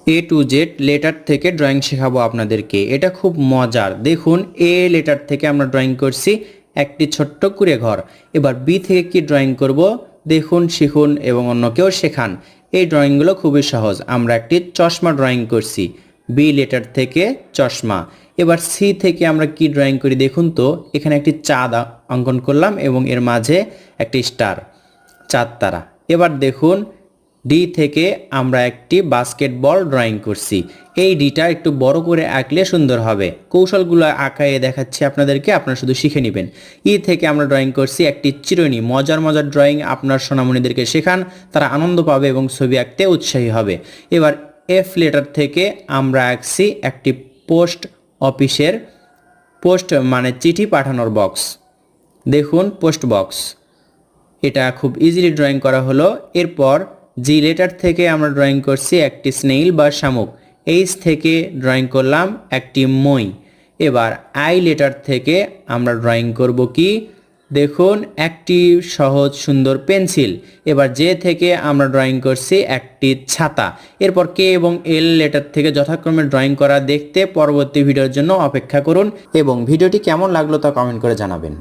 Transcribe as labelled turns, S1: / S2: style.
S1: A to Z letter থেকে drawing শেখাবো আপনাদেরকে। এটা খুব মজার। দেখুন, এ লেটার থেকে আমরা ড্রয়িং করছি একটি ছোট্ট কুঁড়ে ঘর। এবার বি থেকে কি ড্রয়িং করব দেখুন, শিখুন এবং অন্যকেও শেখান। এই ড্রয়িংগুলো খুবই সহজ। আমরা একটি চশমা ড্রয়িং করছি, বি লেটার থেকে চশমা। এবার সি থেকে আমরা কি ড্রয়িং করি দেখুন তো, এখানে একটি চাঁদ অঙ্কন করলাম এবং এর মাঝে একটি স্টার, চাঁদ তারা। এবার দেখুন, ডি থেকে আমরা একটি বাস্কেটবল ড্রয়িং করছি। এই ডিটা একটু বড় করে আঁকলে সুন্দর হবে। কৌশলগুলো আঁকায়ে দেখাচ্ছি আপনাদেরকে, আপনারা শুধু শিখে নেবেন। ই থেকে আমরা ড্রয়িং করছি একটি চিরুনি। মজার মজার ড্রয়িং আপনার সোনামণিদেরকে শেখান, তারা আনন্দ পাবে এবং ছবি আঁকতে উৎসাহী হবে। এবার এফ লেটার থেকে আমরা আঁকছি একটি পোস্ট অফিসের, পোস্ট মানে চিঠি পাঠানোর বক্স। দেখুন, পোস্ট বক্স। এটা খুব ইজিলি ড্রয়িং করা হলো। এরপর জি লেটার থেকে আমরা ড্রয়িং করছি একটি স্নেইল বা শামুক। এইচ থেকে ড্রয়িং করলাম একটি মই। এবার আই লেটার থেকে আমরা ড্রয়িং করব কি দেখুন, একটি সহজ সুন্দর পেন্সিল। এবার জে থেকে আমরা ড্রয়িং করছি একটি ছাতা। এরপর কে এবং এল লেটার থেকে যথাক্রমে ড্রয়িং করা দেখতে পরবর্তী ভিডিওর জন্য অপেক্ষা করুন এবং ভিডিওটি কেমন লাগলো তা কমেন্ট করে জানাবেন।